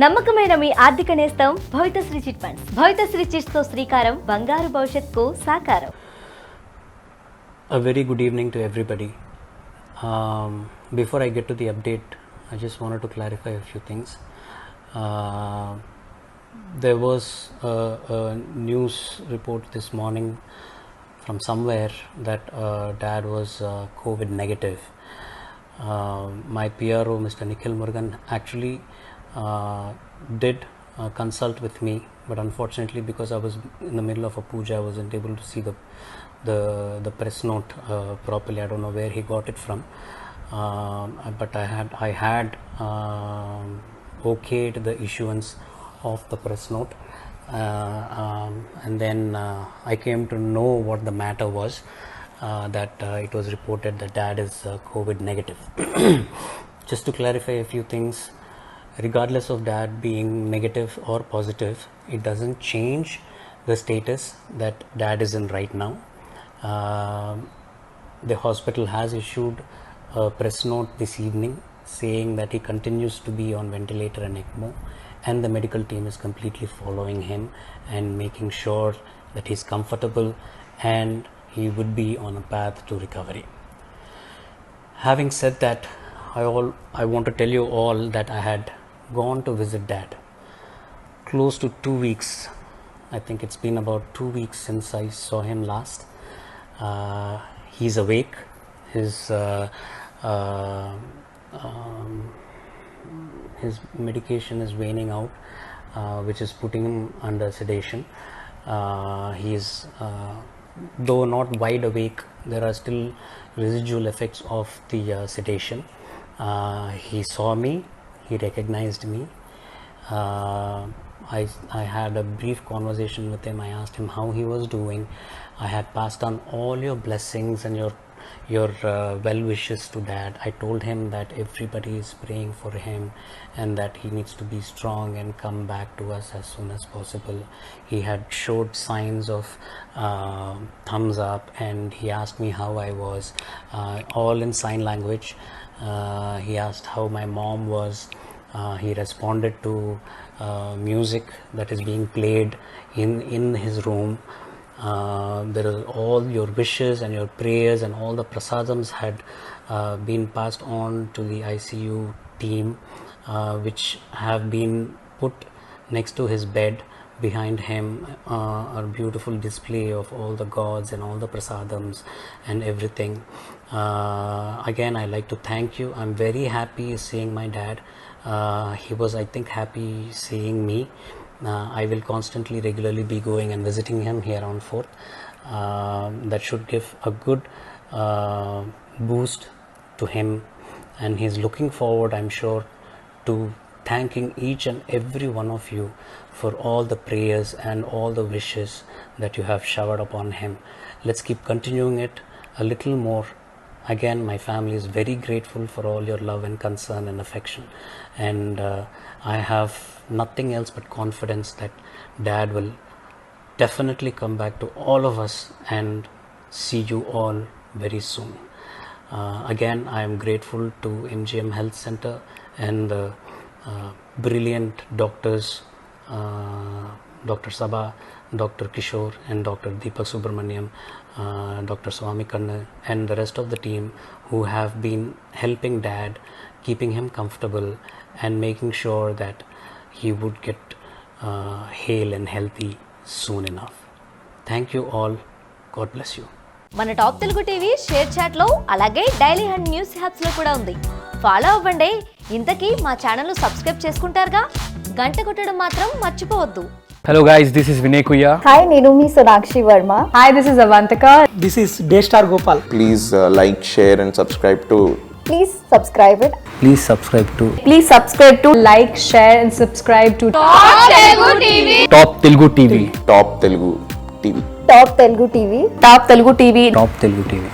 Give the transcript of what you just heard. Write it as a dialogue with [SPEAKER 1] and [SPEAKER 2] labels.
[SPEAKER 1] నమ్మకమైన మీ ఆర్థిక నేస్తం Bhavithasri chit funds. Bhavithasri chits తో శ్రీకారం బంగారు భవిష్యత్తుకు సాకారం.
[SPEAKER 2] A very good evening to everybody. Before I get to the update, I just wanted to clarify a few things. There was a news report this morning from somewhere that Dad was COVID negative. My PRO, Mr. Nikhil Murugan, actually did consult with me, but unfortunately, because I was in the middle of a puja, I wasn't able to see the press note properly. I don't know where he got it from, but I had okayed the issuance of the press note, and then I came to know what the matter was. That it was reported that Dad is COVID negative. Just to clarify a few things, regardless of Dad being negative or positive, it doesn't change the status that Dad is in right now. The hospital has issued a press note this evening saying that he continues to be on ventilator and ECMO, and the medical team is completely following him and making sure that he's comfortable and he would be on a path to recovery. Having said that, I want to tell you all that I had gone to visit Dad close to 2 weeks. I think it's been about 2 weeks since I saw him last. He's awake. His medication is waning out, which is putting him under sedation. He's though not wide awake, there are still residual effects of the sedation. He saw me, he recognized me. I had a brief conversation with him. I asked him how he was doing. I had passed on all your blessings and your well wishes to Dad. I told him that everybody is praying for him and that he needs to be strong and come back to us as soon as possible. He had showed signs of thumbs up, and he asked me how I was, all in sign language. He asked how my mom was. He responded to music that is being played in his room. There are all your wishes and your prayers and all the prasadams had been passed on to the ICU team, which have been put next to his bed. Behind him, a beautiful display of all the gods and all the prasadams and everything. Again, I like to thank you. I'm very happy seeing my Dad. He was, I think, happy seeing me. I will constantly, regularly be going and visiting him here on 4th. That should give a good boost to him, and he's looking forward, I'm sure, to thanking each and every one of you for all the prayers and all the wishes that you have showered upon him. Let's keep continuing it a little more. Again, my family is very grateful for all your love and concern and affection, and I have nothing else but confidence that Dad will definitely come back to all of us and see you all very soon. Again, I am grateful to MGM Health Center and the brilliant doctors, Dr. Sabha, Dr. Kishore and Dr. Deepak Subramaniam, Dr. Swami Kanna and the rest of the team who have been helping Dad, keeping him comfortable and making sure that he would get hale and healthy soon enough. Thank you all. God bless you.
[SPEAKER 1] మన top Telugu TV ShareChat లో అలాగే daily హండ్ news హ్యాప్స్ లో కూడా ఉంది. Follow అవ్వండి. ఇంతకీ మా channel ను సబ్స్క్రైబ్ చేసుకుంటారుగా, గంట కొట్టడం మాత్రం మర్చిపోవద్దు.
[SPEAKER 3] Hello guys, this is Vinay Kuya.
[SPEAKER 4] Hi, Nirumi Sonakshi Verma.
[SPEAKER 5] Hi, this is Avantika.
[SPEAKER 6] This is Daystar Gopal.
[SPEAKER 7] Please like, share and subscribe to.
[SPEAKER 4] Please subscribe it.
[SPEAKER 3] Please subscribe to
[SPEAKER 5] Please subscribe to like, share and subscribe to
[SPEAKER 7] Top Telugu TV.
[SPEAKER 4] Top Telugu TV.
[SPEAKER 7] Top Telugu TV.
[SPEAKER 5] Top Telugu TV.
[SPEAKER 3] Top Telugu TV.